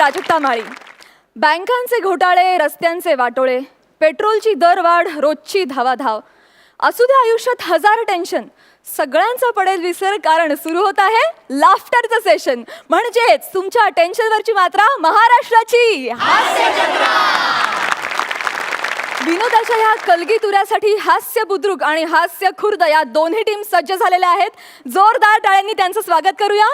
प्राजक्ता माळी. बँकांचे घोटाळे, रस्त्यांचे वाटोळे, पेट्रोलची दरवाढ, रोजची धावाधाव, असू दे आयुष्यात हजार टेन्शन, सगळ्यांचा पडेल विसर, कारण सुरू होत आहे लाफ्टरचं सेशन. म्हणजेच तुमच्या टेन्शनवरची मात्रा महाराष्ट्राची हास्य जत्रा. विनोदाच्या ह्या कलगीतुऱ्यासाठी हास्य बुद्रुक आणि हास्य खुर्द या दोन्ही टीम सज्ज झालेल्या आहेत. जोरदार टाळ्यांनी त्यांचं स्वागत करूया.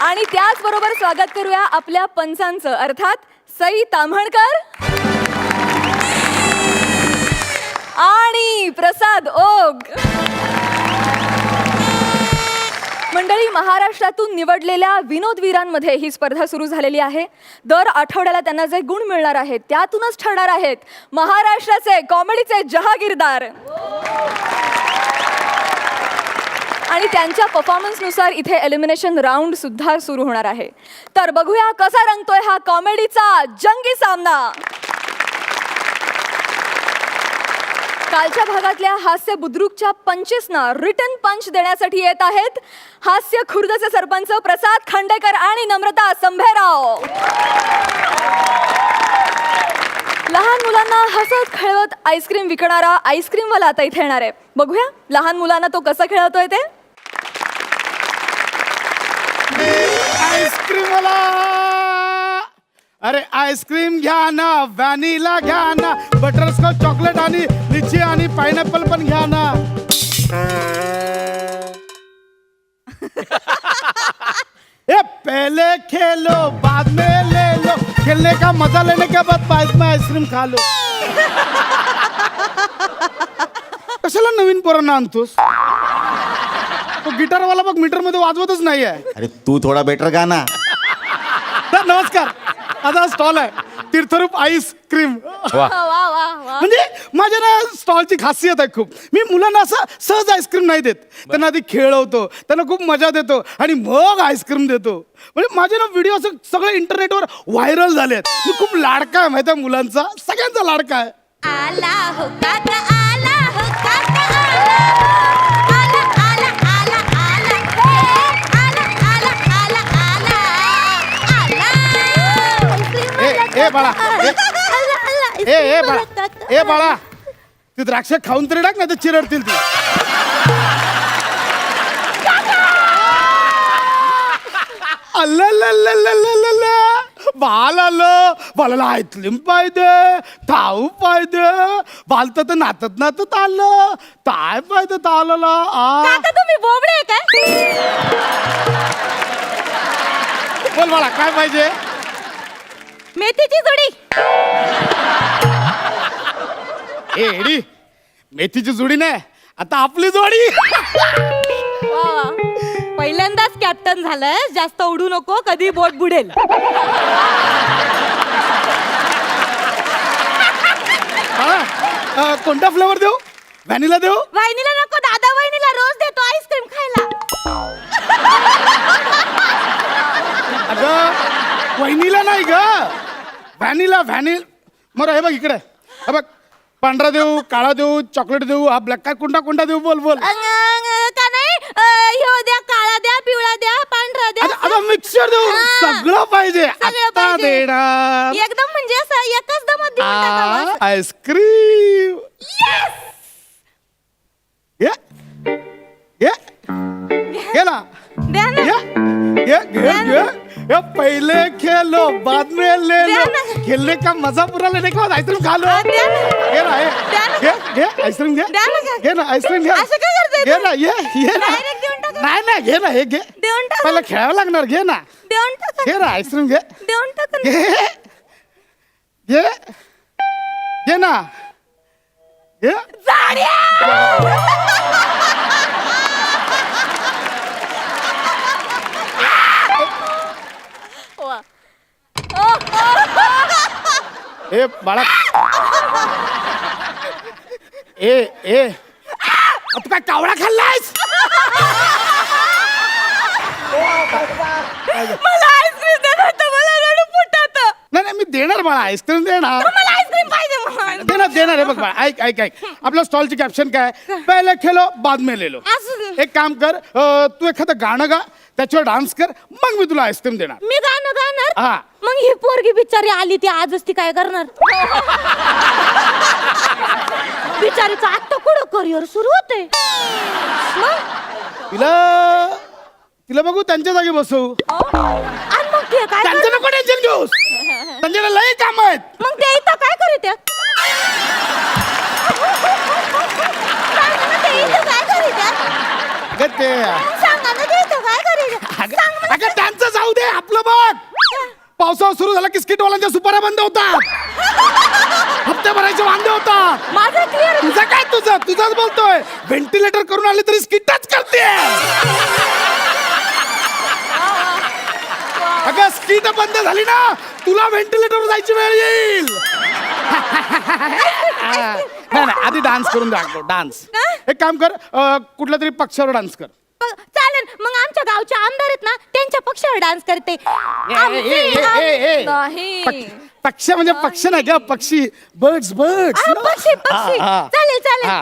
आणि त्याचबरोबर स्वागत करूया आपल्या पंचांचं, अर्थात सई ताम्हणकर आणि प्रसाद ओग. मंडळी, महाराष्ट्रातून निवडलेल्या विनोदवीरांमध्ये ही स्पर्धा सुरू झालेली आहे. दर आठवड्याला त्यांना जे गुण मिळणार आहेत त्यातूनच ठरणार आहेत महाराष्ट्राचे कॉमेडीचे जहागीरदार. आणि त्यांच्या परफॉर्मन्सनुसार इथे एलिमिनेशन राऊंड सुद्धा सुरू होणार आहे. तर बघूया कसा रंगतोय हा कॉमेडीचा जंगी सामना. कालच्या भागातल्या हास्य बुद्रुकच्या पंचेसना रिटन पंच देण्यासाठी येत आहेत हास्य खुर्दचे सरपंच प्रसाद खांडेकर आणि नम्रता संभेराव. लहान मुलांना हसत खेळवत आईस्क्रीम विकणारा आईस्क्रीमवाला आता इथे येणार आहे. बघूया लहान मुलांना तो कसं खेळवतोय ते. आईस्क्रीमवाला, अरे आईस्क्रीम घ्या ना, व्हॅनिला घ्या ना, बटरस्कॉच चॉकलेट आणि लिची आणि पाइनएप्पल पण घ्या ना. ए पहले खेलो बाद में ले लो, खेलने का मजा लेने के बाद पाइप में आईस्क्रीम खा लो. कशाला नवीन पोरांना आणतोस? तो गिटारवाला बघ मीटर मध्ये वाजवतच नाहीये. अरे तू थोडा बेटर गा ना. तर नमस्कार, आता स्टॉल आहे तीर्थरूप आईस्क्रीम. म्हणजे माझ्या ना स्टॉलची खासियत आहे खूप. मी मुलांना असं सहज आईस्क्रीम नाही देत, त्यांना आधी खेळवतो, त्यांना खूप मजा देतो आणि मग आईस्क्रीम देतो. म्हणजे माझे ना व्हिडिओ असं सगळे इंटरनेटवर व्हायरल झाले आहेत. मी खूप लाडका आहे माहिती आहे मुलांचा, सगळ्यांचा लाडका आहे. आला हो काका, आला हो काका, आला आला आला आला आला आला आला आला आला. ए बाळा, ए बाळा, ए बाळा, ती द्राक्ष खाऊन तरी टाक, नाही तर चिरडतील ती. बाल आलं, बालाला आईस्क्रीम पाहिजे, थाऊ पाहिजे, बालत तर नातत नातत आलं, काय पाहिजे तालाला. काका तुम्ही बोबडे आहे काय? बोल बाळा काय पाहिजे? मेथीची जुडी. एडी, मेथीची जोडी नाही, आता आपली जोडी. पहिल्यांदाच कॅप्टन झालंय, जास्त उडू नको, कधी बोट बुडेल. कोणता फ्लेवर देऊ? व्हॅनिला देऊ? वहिनीला नको, दादा वहिनीला रोज देतो आईस्क्रीम खायला. अगं वहिनीला नाही ग, व्हॅनिला. मग हे बघ इकडे, हे बघ, पांढरा देऊ, काळा देऊ, चॉकलेट देऊ, हा ब्लॅक, काय कोणता देऊ? बोल बोल. का नाही, ह्यो द्या, काळा द्या, पिवळा द्या, पांढरा द्या. आता मिक्सर देऊ, सगळं पाहिजे. आता देणार एकदम म्हणजे असं एकच दमात देऊन टाकावं. आईस्क्रीम. घे ना, द्या ना. ये पहले खेलो बाद में ले लो, खेलने का मजा पूरा लेने के बाद आइसक्रीम खा लो. द्या ना. घे ना, घे आइसक्रीम, घे द्या ना. घे ना आइसक्रीम, घे. असं काय करताय घे ना, ये ना. Direct देऊन टाका. नाही घे ना, हे घे. देऊन टाका. पहिला खेळावं लागणार. घे ना, देऊन टाका. घे ना आइसक्रीम, घे. देऊन टाका. घे ना, घे. ए बाळा, ए तू काय कावळा खाल्लायस? मला आईस्क्रीम दे, मला रडू फुटत. नाही मी देणार बाळा, आईस्क्रीम देणार. मला आईस्क्रीम पाहिजे. देणार हे बघ बाळा, ऐक आपल्या स्टॉलची कॅप्शन काय? पहिले खेलो बाद में ले लो. एक काम कर, तू एखादं गाणं गा, त्याच्यावर डान्स कर, मग मी तुला आईस्क्रीम देणार. मी गाणं गाणार हा. मग ही पोरगी बिचारी आली ती आजच ती काय करणार बिचारीचं आता कुठं करिअर सुरू होते मग तिला बघू त्यांच्या जागी बसवू. आणि मग ते काय त्यांचं नको टेन्शन घेऊस, त्यांच्याकडे लय काम आहेत. मग ते इथं काय करीत आहेत? सांगा ना ते इथं काय करीत आहेत? अगं ते सांगा ना ते इथं काय करीत आहेत? सांग मला. अगं त्यांचं जाऊ दे, आपलं बघ. पावसाळा सुरू झाला की स्किटवाल्यांच्या सुपाऱ्या बंद होतात, हप्ते भरायचे वांदे होतात. माझं क्लिअर तुझं काय तुझंच बोलतोय. व्हेंटिलेटर करून आले तरी स्किटच करते. अगं स्किट बंद झाली ना, तुला व्हेंटिलेटरवर जायची वेळ येईल. नाही नाही, आधी डान्स करून दाखव. डान्स एक काम कर, कुठल्या तरी पक्षावर डान्स कर. चालेल मग आमच्या गावचे आमदार आहेत ना त्यांच्या पक्षावर डान्स करते नाही. पक्ष म्हणजे पक्ष नाही का, पक्षी. बर्ड्स पक्षी पक्षी चालेल चालेल हा.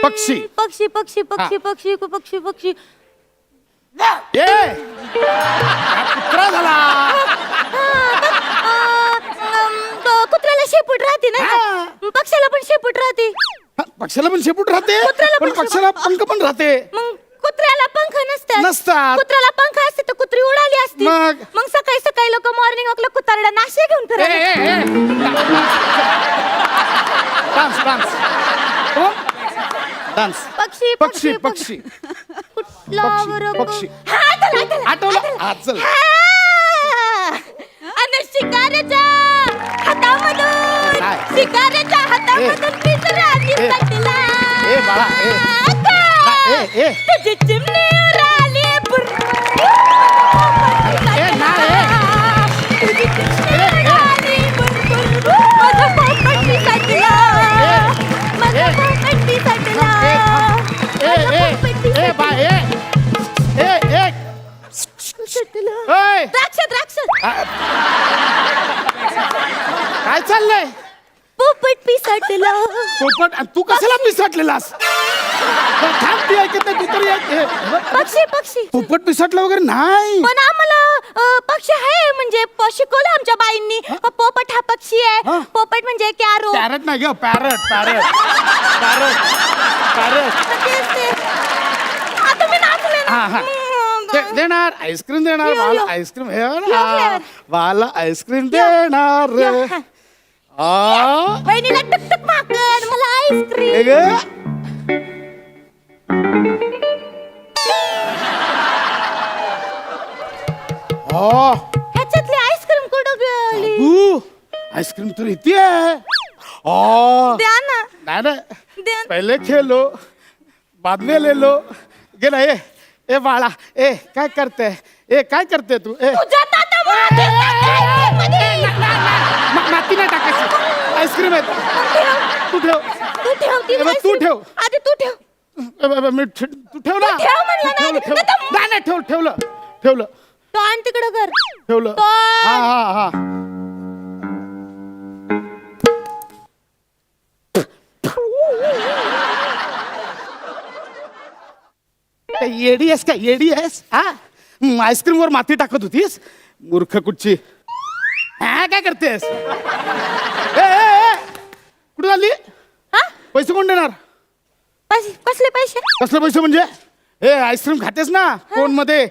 पक्षी. पक्षी पक्षी पक्षी पक्षी पक्षी पक्षी कुत्रा झाला. कुत्र्याला शेपूट राहते ना हा. पक्षाला पण शेपूट राहते पक्षाला पण शेपूट राहते, कुत्र्याला पण पण पक्षाला पंख पण राहते. मग कुत्र्याला पंख नसतात. कुत्र्याला पंख असते तर कुत्री उडाली असती. मग? मग सकाळी सकाळी लोक मॉर्निंग वॉकला कुत्र्याला नाश्ता घेऊन फिरायला. Dance dance dance. पक्षी पक्षी पक्षी कुठला बरं पक्षी. हा, आठवलं, आठवलं. हा, चल. आणि शिकाऱ्याच्या हातामधून काय? शिकाऱ्याच्या हातामधून पिंजरा निसटला. ए बाळा, अक्का, ए. तुझी चिमणी उडाली तुझी चिमणी उडाली माझं पोपट निसटला. माझं पोपट निसटला. ओय, द्राक्ष काय चाललंय? पोपट पिसटला. पोपट. आणि तू कशाला पिसटलेलास? थांब, ती ऐकत नाही, तू तरी ऐक. पक्षी पक्षी पोपट पिसटला वगैरे नाही. पण आम्हाला पक्षी आहे म्हणजे शिकवलं आमच्या बाईंनी. पोपट हा पक्षी हा. आहे. पोपट म्हणजे कॅरो. पॅरट नाही ग, पॅरट पॅरट पॅरट पॅरट. आता मी नाचले हा हा. देणार आईस्क्रीम देणार. यो, मला यो. Ice cream flavor. मला आईस्क्रीम देणार. बहिणीला टुकटुक माकड मला आईस्क्रीम. ए ग. ह्याच्यातली आईस्क्रीम कुठं गेली? तू आईस्क्रीम तर इथे आहे. द्या ना नाही द्या ना. पहिले खेलो बाद में ले लो. गे ना. ए बाळा, काय करते? काय करते तू? तुझ्या ताटामध्ये माती नाही टाकायची, आईस्क्रीम आहे. तू ठेव. तू ठेव ती ए, बघ, तू ice cream. ठेव. आधी तू ठेव. तू ठेव ना. तू ठेव म्हणलं ना, ठेवलं नाही तर- नाही ठेवलं. तो आण तिकडं कर. ठेवलं. तो हा. येडी आहेस का? येडी आहेस? हा, आईस्क्रीम वर माती टाकत होतीस, मूर्ख कुठची. हा, काय करतेस? कुठे झाली? हा? पैसे कोण देणार? कसले पैसे? कसले पैसे म्हणजे? आईस्क्रीम खातेस ना कोण मध्ये,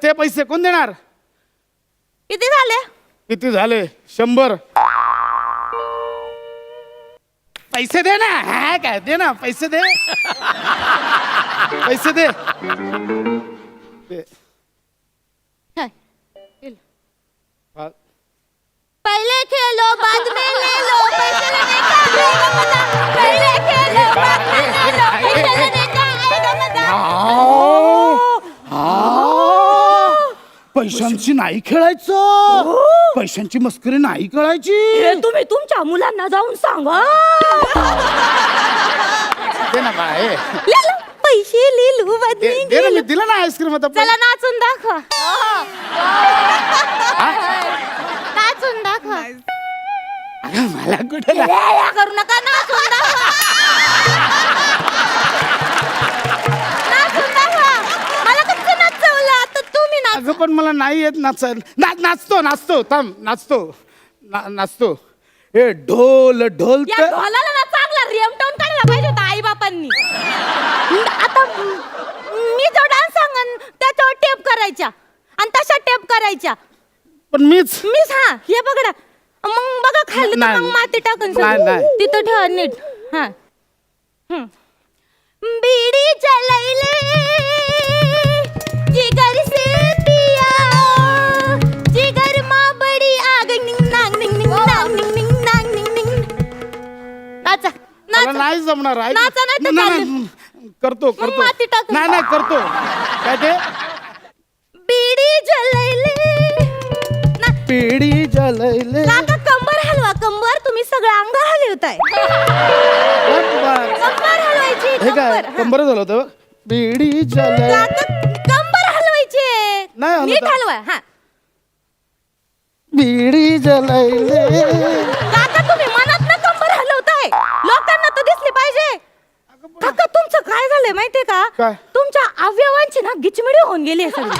ते पैसे कोण देणार? किती झाले? किती झाले? 100. पैसे दे ना. हा, काय दे ना, पैसे दे. पैसे दे. हा. हा. पहले खेलो बाद में ले लो पैसे लेने का आएगा मजा. पहले खेलो बाद में ले लो पैसे लेने का आएगा मजा. पैशांची नाही खेळायचं. पैशांची मस्करी नाही करायची. हे तुम्ही तुमच्या मुलांना जाऊन सांगा. दे ना बाय. ले लो पैसे लिलू बदली दे ना, मी दिलं ना आईस्क्रीम आता. चला नाचून दाखवा. नाचून दाखवा. अगं, मला कुठे ला- या करू नका नाचून दाखवा. नाचून दाखवा. मला कसं नाचवलं आता तुम्ही मला नाही येत नाचतो थांब नाचतो हे ढोल ढोल या तर ढोलाला ना चांगला रिमटोन काढला पाहिजे होता आई बापांनी. आता मी जो डान्स सांगन त्याच्यावर टेप करायच्या आणि तशा टेप करायच्या. पण मीच हा हे बघा मग बघा खाली तर नाही. मग माती टाकून नाही. तिथं ठेवा नीट. हा बीड़ी जलाइले जिगर से पिया जिगर मां बड़ी आग निंग नांग निंग निंग नांग निंग निंग नांग निंग निंग. नाचा मला नाचा नाही जमणार ऐक. नाचा नाही तर नाही, करतो मग माती टाक. नाही करतो काय ते बीड़ी जलाइले पिढी जलैले काका कंबर हलवा कंबर. तुम्ही सगळं अंग हलवताय. कंबर हलवायची हे काय कंबर. हा. कंबर झालं होतं पिढी जलै काका कंबर हलवायची. नाही हलवत. नीट हलवा. हा पिढी जलैले काका तुम्ही मनात ना कंबर हलवताय. लोकांना तर दिसले पाहिजे. काका तुमचं काय झालंय माहितीये का? काय? तुमच्या अवयवांची ना गिचमिडी होऊन गेली सगळी.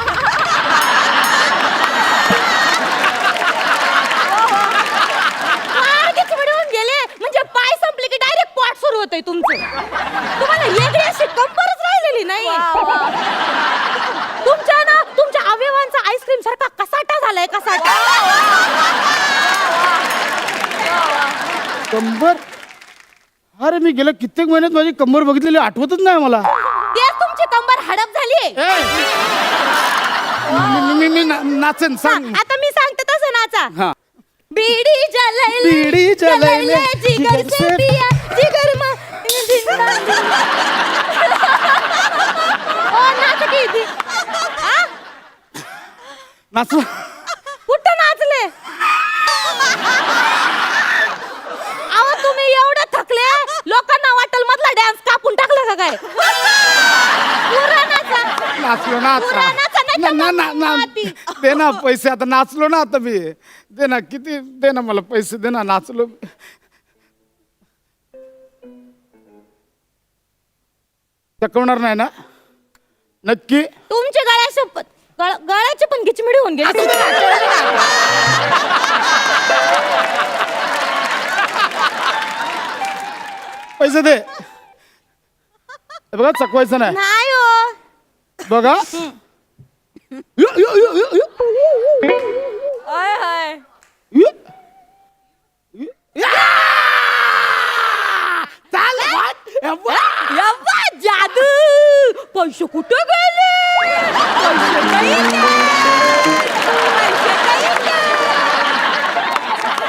फार गिचमिडी होऊन गेले. म्हणजे पाय संपले की डायरेक्ट पॉट सुरू होतंय तुमचं. तुम्हाला वेगळी अशी कंबरच राहिलेली नाही. तुमच्या अवयवांचा आईस्क्रीम सारखा कसाटा झालाय कसाटा. कंबर अरे मी गेल्या कित्येक महिन्यात माझी कंबर बघितलेली आठवतच नाही मला तेच तुमची कंबर हडप झाली. मी नाचेन सांग आता मी सांगते तसं नाचा. हा बीड़ी जलाइले बीड़ी जलाइले, जिगर से पिया जिगर मा ओ नाच की ती. हा? नाचलो कुठं नाचले? अहो तुम्ही एवढं थकले लोकांना वाटेल मधला डान्स कापून टाकला का काय? पुरा नाचा. नाचलो पुरा नाचा नाही तर मग माती. दे ना पैसे आता नाचलो ना आता मी दे ना किती दे ना मला पैसे दे ना नाचलो चकवणार नाही ना नक्की तुमच्या गळ्याची पण गिचमिडी होऊन गेली. तुम्ही नाचले ना. पैसे दे हे बघा चकवायचं नाही नाही हो. बघा यो, यो, यो, यो, यो. यो. यो. चाल, वाट. यव्वा, जादू. पैसे कुठे गेले? पैसे नाही गेले.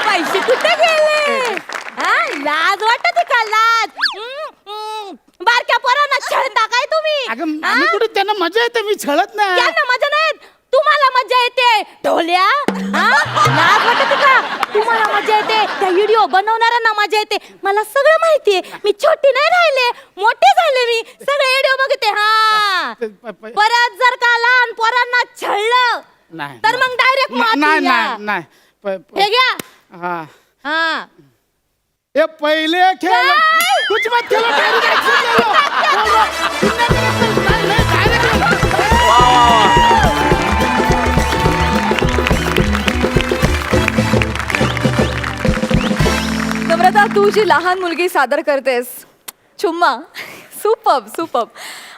पैसे कुठे गेले? हा, लाज वाटते का लाज? बारक्या पोरांना छळता काय तुम्ही? अगं हा? आम्ही कुठे त्यांना मजा येते मी छळत नाही त्यांना मजा नाही येत. तुम्हाला मजा येते ढोल्या. हा? लाज वाटते का? तुम्हाला मजा येते त्या व्हिडिओ बनवणाऱ्यांना मजा येते. मला सगळं माहितीये. मी छोटी नाही राहिले मोठे झाले. मी सगळे व्हिडिओ बघते. हा परत जर का लहान पोरांना छळलं नाही तर मग डायरेक्ट नाही नाही नाही हे घ्या. हा हा ये पहले खेल काय? कुछ मत खेलो डायरेक्ट नम्रता तू जी लहान मुलगी सादर करतेस चुम्मा सुपर्ब.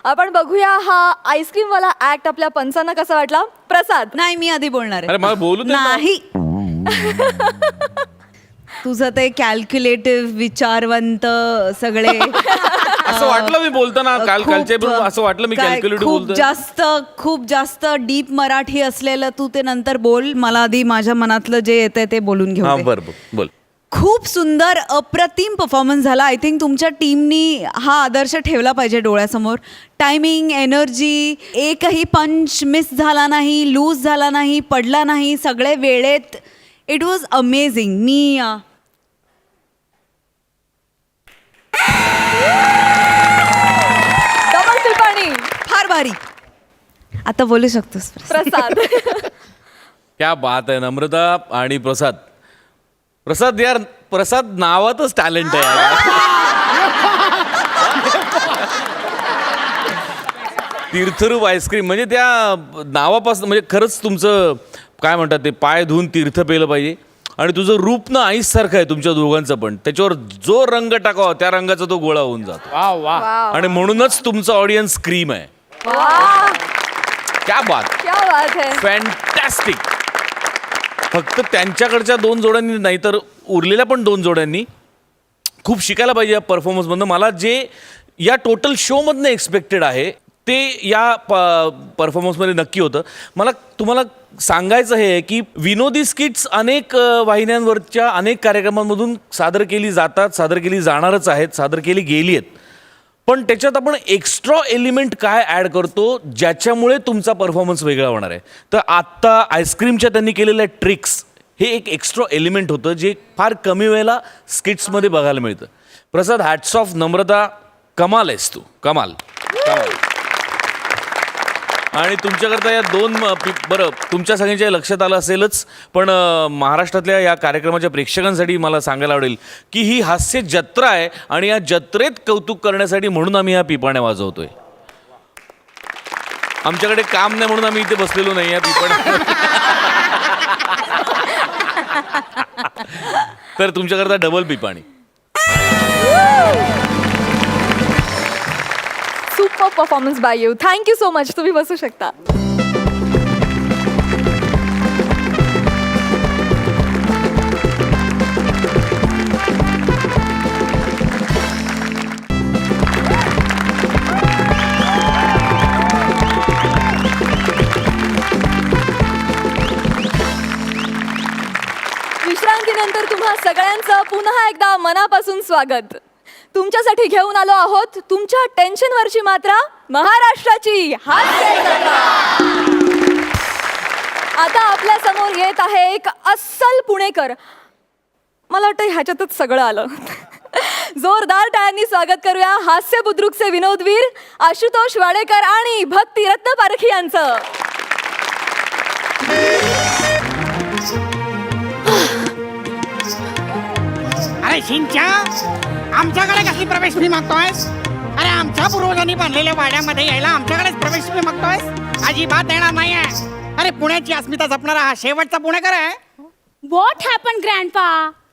आपण बघूया हा आईस्क्रीम वाला ऍक्ट आपल्या पंचांना कसा वाटला. प्रसाद नाही मी आधी बोलणार अरे आहे. मला बोलू दे ना. नाही तुझं ते कॅल्क्युलेटिव्ह विचारवंत सगळे असं वाटलं मी बोलताना कालच्या बरोबर असं वाटलं मी कॅल्क्युलेटिव्ह बोलतोय. खूप जास्त डीप मराठी असलेलं तू ते नंतर बोल. मला आधी माझ्या मनातलं जे येतंय ते बोलून हा घेऊ. बरं बोल. खूप सुंदर अप्रतिम परफॉर्मन्स झाला. आय थिंक तुमच्या टीमनी हा आदर्श ठेवला पाहिजे डोळ्यासमोर. टायमिंग एनर्जी एकही पंच मिस झाला नाही लूज झाला नाही पडला नाही सगळे वेळेत. It was amazing. मी डबल टिपाणी. फार भारी. आता बोलू शकतोस प्रसाद. क्या बात आहे नम्रता आणि प्रसाद यार प्रसाद नावातच टॅलेंट आहे यार. तीर्थरूप आईस्क्रीम म्हणजे त्या नावापासून म्हणजे खरंच तुमचं काय म्हणतात ते पाय धुवून तीर्थ पेलं पाहिजे. आणि तुझं रूप ना आईस सारखं आहे तुमच्या दोघांचं पण. त्याच्यावर जो रंग टाकावा त्या रंगाचा तो गोळा होऊन जातो. वा वा. आणि म्हणूनच तुमचं ऑडियन्स क्रीम आहे. वाह, क्या बात, क्या बात है. फॅन्टॅस्टिक. फक्त त्यांच्याकडच्या 2 जोड्यांनी नाही तर उरलेल्या पण 2 जोड्यांनी खूप शिकायला पाहिजे या परफॉर्मन्समधनं. मला जे या टोटल शोमधनं एक्सपेक्टेड आहे ते या परफॉर्मन्समध्ये नक्की होतं. मला तुम्हाला सांगायचं हे की विनोदी स्किट्स अनेक वाहिन्यांवरच्या अनेक कार्यक्रमांमधून सादर केली जातात, सादर केली जाणारच आहेत, सादर केली गेली आहेत. पण त्याच्यात आपण एक्स्ट्रा एलिमेंट काय ॲड करतो ज्याच्यामुळे तुमचा परफॉर्मन्स वेगळा होणार आहे. तर आत्ता आईस्क्रीमच्या त्यांनी केलेल्या ट्रिक्स हे एक एक्स्ट्रा एलिमेंट होतं जे फार कमी वेळेला स्किट्समध्ये बघायला मिळतं. प्रसाद, हॅट्स ऑफ. नम्रता, कमाल आहेस तू, कमाल कमाल. आणि तुमच्याकरता या 2 बरं तुमच्या सगळ्यांच्या लक्षात आलं असेलच पण महाराष्ट्रातल्या या कार्यक्रमाच्या प्रेक्षकांसाठी मला सांगायला आवडेल की ही हास्य जत्रा आहे आणि या जत्रेत कौतुक करण्यासाठी म्हणून आम्ही ह्या पिपाण्या वाजवतोय. आमच्याकडे काम नाही म्हणून आम्ही इथे बसलेलो नाही या पिपाण्या. तर तुमच्याकरता डबल पिपाणी. Super performance by you. Thank you so much. तुम्ही बसू शकता. विश्रांतीनंतर तुम्हा सगळ्यांचं पुन्हा एकदा मनापासून स्वागत. तुमच्यासाठी घेऊन आलो आहोत तुमच्या टेन्शनवरची मात्रा, महाराष्ट्राची हास्य जत्रा. आता आपल्या समोर येत आहे एक अस्सल पुणेकर. मला वाटतं ह्याच्यातच सगळं आलं. जोरदार टाळ्यांनी स्वागत करूया हास्य बुद्रुकचे विनोदवीर आशुतोष वाडेकर आणि भक्ती रत्न पारखी यांचं. अरे शिंच्या, आमच्याकडे कसली प्रवेश फी मागतोयस? अरे आमच्या पूर्वजांनी बांधलेल्या वाड्यामध्ये यायला आमच्याकडेच प्रवेश फी मागतोयस? अजिबात देणार नाहीये. अरे पुण्याची अस्मिता जपणारा हा शेवटचा पुणेकर आहे. What happen grandpa?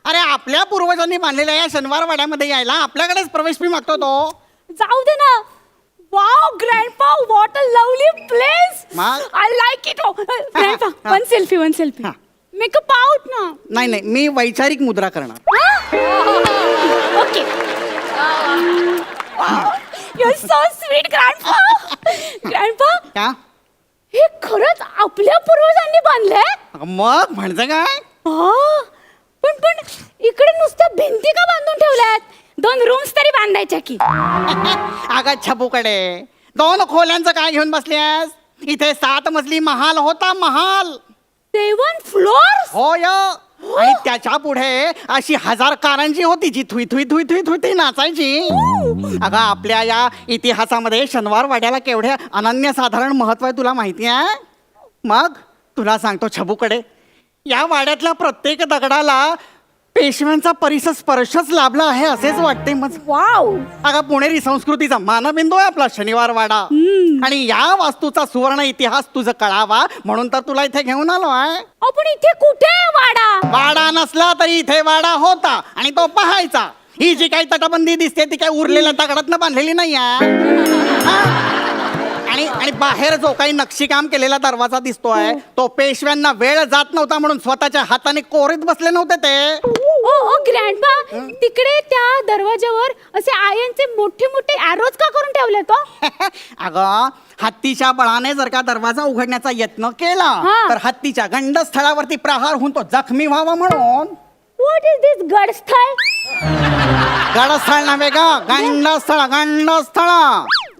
अरे आपल्या पूर्वजांनी बांधलेल्या या शनिवार वाड्यामध्ये यायला आपल्याकडेच प्रवेश फी मागतो तो. जाऊ दे ना. Wow grandpa, what a lovely place. मग? I like it. ग्रँडपा, हा. One selfie. हा. मेकअप आउट ना. नाही नाही, मी वैचारिक मुद्रा करणार. Okay. You are so sweet grandpa. Grandpa, का? हे खरंच आपल्या पूर्वजांनी बांधलंय? मग म्हणजे काय? पण इकडे नुसत्या भिंती का बांधून ठेवल्यात? 2 रूम्स तरी बांधायच्या की. अगं छपूकडे, 2 खोल्यांचं काय घेऊन बसलीस? इथे 7 मजली महाल होता, महाल. 7 फ्लोअर्स? हो य. आणि त्याच्या पुढे अशी 1000 कारंजी होती जी Thuy Thuy Thuy Thuy Thuy नाचायची. अगं आपल्या या इतिहासामध्ये शनिवार वाड्याला केवढे अनन्यसाधारण महत्व आहे तुला माहिती आहे? मग तुला सांगतो छबूकडे, या वाड्यातल्या प्रत्येक दगडाला पेशव्यांचा परिसर स्पर्शच लाभला आहे असेच वाटते. मग वाव. अगं पुणेरी संस्कृतीचा मानबिंदू आहे आपला शनिवार वाडा. आणि या वास्तूचा सुवर्ण इतिहास तुझं कळावा म्हणून तर तुला इथे घेऊन आलो आहे. आपण इथे कुठे आहे वाडा? वाडा नसला तरी इथे वाडा होता आणि तो पाहायचा. ही जी काही तटबंदी दिसते ती काही उरलेल्या दगडातनं बांधलेली नाही आहे. आणि बाहेर जो काही नक्षीकाम केलेला दरवाजा दिसतोय तो पेशव्यांना वेळ जात नव्हता म्हणून स्वतःच्या हाताने कोरीत बसले नव्हते ते. ओ ग्रँडपा, तिकडे त्या दरवाजावर असे आयनचे मोठे मोठे एरोज का करून ठेवले तो? अगं हत्तीच्या बळाने जर का दरवाजा उघडण्याचा यत्न केला तर हत्तीच्या गंडस्थळावरती प्रहार होऊन तो जखमी व्हावा म्हणून. व्हॉट इज दिस गडस्थळ? गडस्थळ नव्हे ग, गंडस्थळ. गंडस्थळ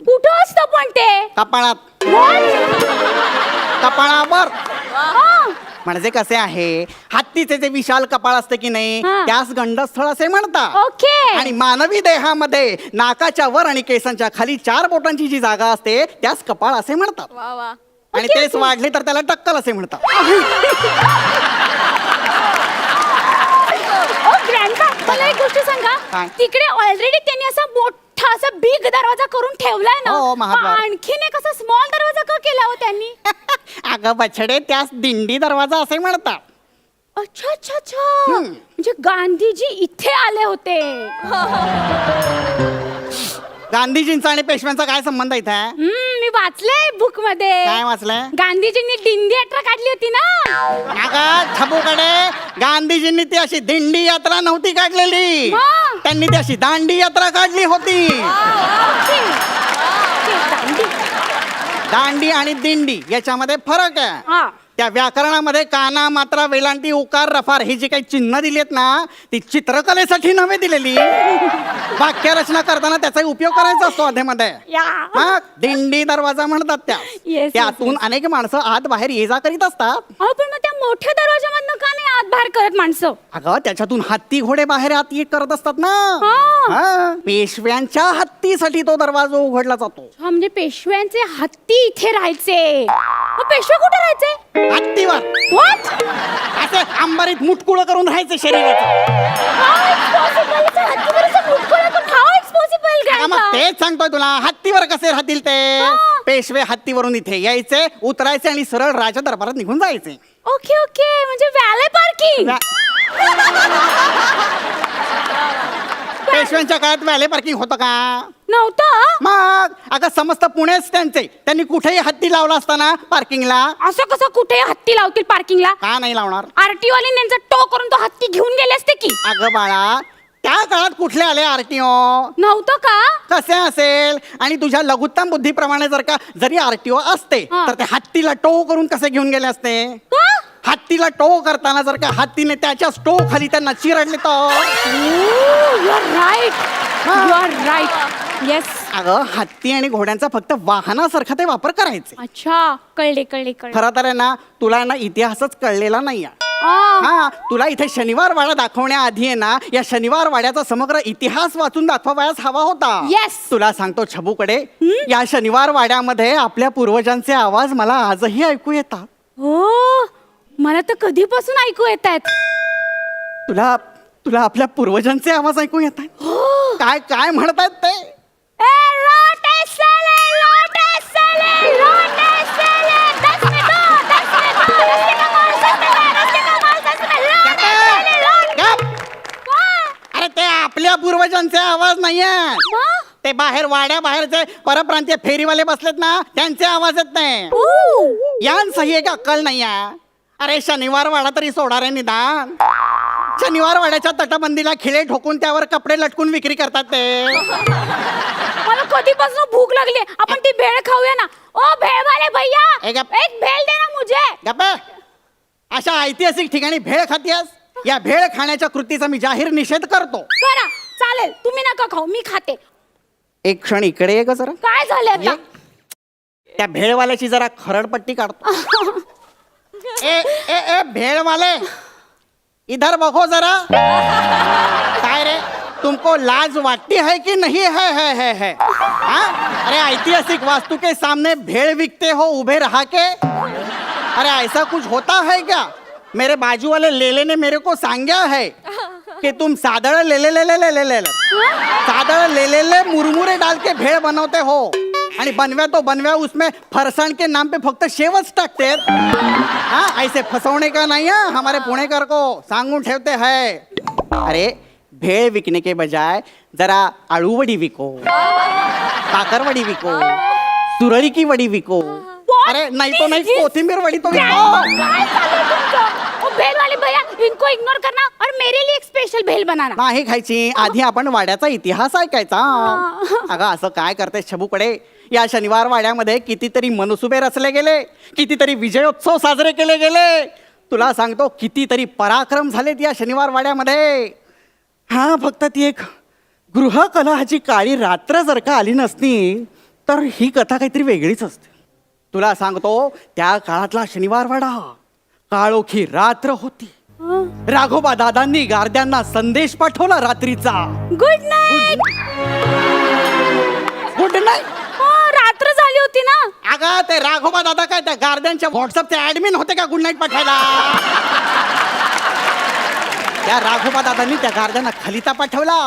कुठं असतं पण ते? कपाळात. कपाळावर. म्हणजे कसे आहे, हत्तीचे जे विशाल कपाळ असते की नाही त्यास गंडस्थळ असे म्हणतात. ओके. आणि मानवी देहामध्ये नाकाच्या वर आणि केसांच्या खाली 4 बोटांची जी जागा असते त्यास कपाळ असे म्हणतात. वा वा. आणि तेच वाढले तर त्याला टक्कल असे म्हणतात. ओ ग्रँडपा, मला एक गोष्ट सांगा. काय? तिकडे ऑलरेडी त्यांनी असा मोठा मोठा असा बिग दरवाजा करून ठेवलाय ना, हो, महाद्वार. मग आणखीन एक असा स्मॉल दरवाजा का केला हो त्यांनी? अगं बछडे, त्यास दिंडी दरवाजा असे म्हणतात. अच्छा अच्छा अच्छा, म्हणजे गांधीजी इथे आले होते. गांधीजींचा आणि पेशव्यांचा काय संबंध इथे? मी वाचलंय बुक मध्ये. काय वाचलंय? गांधीजींनी दिंडी यात्रा काढली होती ना. अगं छबूकडे, गांधीजींनी ती अशी दिंडी यात्रा नव्हती काढलेली, मग? त्यांनी ती अशी दांडी यात्रा काढली होती. दांडी आणि दिंडी याच्यामध्ये फरक आहे. हा. त्या व्याकरणामध्ये काना, मात्रा, वेलांटी, उकार, रफार ही जी काही चिन्ह दिली आहेत ना, ती चित्रकलेसाठी नव्हे दिलेली, वाक्यरचना करताना त्याचा उपयोग करायचा असतो अधेमध्ये. या. मग दिंडी दरवाजा म्हणतात त्या. yes, त्यातून अनेक माणसं आत बाहेर ये जा करीत असतात. अहो पण मग त्या मोठ्या दरवाजामधनं का नाही आत बाहेर करत माणसं? अगं त्याच्यातून हत्ती घोडे बाहेर आत ये करत असतात ना. हा. हा. पेशव्यांच्या हत्तीसाठी तो दरवाजा उघडला जातो. हा, म्हणजे पेशव्यांचे हत्ती इथे राहायचे. मग पेशवे कुठे राहायचे? हत्तीवर What? असे अंबारीत मुटकुळ करून राहायचे शरीराचं. How it's possible? इथे हत्तीवरचं मुटकुळं करून how it's possible, अगं मग grandpa? तेच सांगतोय तुला, हत्तीवर कसे राहतील ते? हा. पेशवे हत्तीवरून इथे यायचे, उतरायचे आणि सरळ राजा दरबारात निघून जायचे. ओके ओके, म्हणजे वॅले पार्किंग. पेशव्यांच्या काळात व्हॅले पार्किंग होतं का? नव्हतं. मग अगं समस्त पुणेच त्यांचे, त्यांनी कुठेही हत्ती लावला असताना पार्किंगला. असं कसं कुठे हत्ती लावतील पार्किंगला? का नाही लावणार? आरटीओ वाले त्यांचा टो करून तो हत्ती घेऊन गेले असते की. अगं बाळा, त्या काळात कुठले आले आरटीओ? नव्हतं का? कसे असेल? आणि तुझ्या लघुत्तम बुद्धीप्रमाणे जरी आरटीओ असते हा. तर ते हत्तीला टो करून कसे घेऊन गेले असते? का? हत्तीला टो करताना जर का हत्तीने त्याच्या टो खाली त्यांना चिरडले तर? You are right. येस. अगं हत्ती आणि घोड्यांचा फक्त वाहनासारखा ते वापर करायचे. अच्छा, कळले कळले कळले. खरं तर आहे ना, तुला आहे ना इतिहासच कळलेला नाहीये. आ, हा, तुला इथे शनिवार वाडा दाखवण्याआधी आहे ना, या शनिवार वाड्याचा समग्र इतिहास वाचून दाखवायला हवा होता. Yes. तुला सांगतो छबूकडे, या शनिवार वाड्यामध्ये आपल्या पूर्वजांचे आवाज मला आजही ऐकू येतात. हो, मला तर कधीपासून ऐकू येत आहेत. तुला तुला आपल्या पूर्वजांचे आवाज ऐकू येत आहेत? काय काय म्हणतात ते? अरे ते आपल्या पूर्वजांचे आवाज नाहीये, ते बाहेर वाड्या बाहेरचे परप्रांतीय फेरीवाले बसलेत ना, त्यांचे आवाज येत नाही. यांसही एक अक्कल नाहीये. अरे शनिवार वाडा तरी सोडा रे निदान. शनिवार वाड्याच्या तटबंदीला खिळे ठोकून त्यावर कपडे लटकून विक्री करतात ते. मला कधीपासून भूक लागली, आपण ती भेळ खाऊया ना. ओ भेळवाले भैया, ए गप. एक भेळ दे ना मुझे. गप्पे, अशा ऐतिहासिक ठिकाणी भेळ खातीयस? या भेळ खाण्याच्या कृतीचा मी जाहीर निषेध करतो. करा, चालेल, तुम्ही नका खाऊ, मी खाते. एक क्षण इकडे ये ग जरा. काय झालं आता? ये. त्या भेळवाल्याची जरा खरडपट्टी काढतो. ए ए ए भेळवाले, इधर बघो जरा. काय रे, तुमको लाज वाटती है कि नहीं है? हाँ? अरे ऐतिहासिक वास्तु के सामने भेड़ बिकते हो उभे रहा के? अरे ऐसा कुछ होता है क्या? मेरे बाजू वाले लेले ने मेरे को सांगा है कि तुम सादड़ ले सादड़ ले मुरमुरे डाल के भेड़ बनवते हो, आणि बनव्या तो बनव्या उसमें फरसाण के नाम पे फक्त शेवच टाकते. हाँ, ऐसे फसवणे का नहीं है, हमारे पुणेकर को सांगून ठेवते हैं. अरे भेळ विकने के बजाय जरा आळूवडी विको, साखरवडी विको, सुरळी की वडी विको. अरे नहीं तो नहीं, कोथिंबीर वडी तो विको. काय चालू आहे तुमचं? ओ भेलवाले भैया, इनको इग्नोर करना और मेरे लिए एक स्पेशल भेल बनाना. नाही खायची, आधी आपण वाड्याचा इतिहास ऐकायचा. अगं असं काय करते छबूकडे, या शनिवार वाड्यामध्ये कितीतरी मनसुबे रचले गेले, कितीतरी विजयोत्सव साजरे केले गेले. तुला सांगतो कितीतरी पराक्रम झालेत या शनिवार वाड्यामध्ये. हा, फक्त ती एक गृहकलहाची काळी रात्र जर का आली नसती तर ही कथा काहीतरी वेगळीच असते. तुला सांगतो त्या काळातला शनिवार वाडा काळोखी रात्र होती. राघोबा दादांनी गारद्यांना संदेश पाठवला रात्रीचा. Good night. Good night. हो, रात्र झाली होती ना. अगं ते राघोबा दादा काय त्या गार्डनच्या व्हॉट्सअपचे ऍडमिन होते का गुड नाईट पाठवायला? त्या राघोबा दादांनी त्या गार्द्यांना खलिता पाठवला.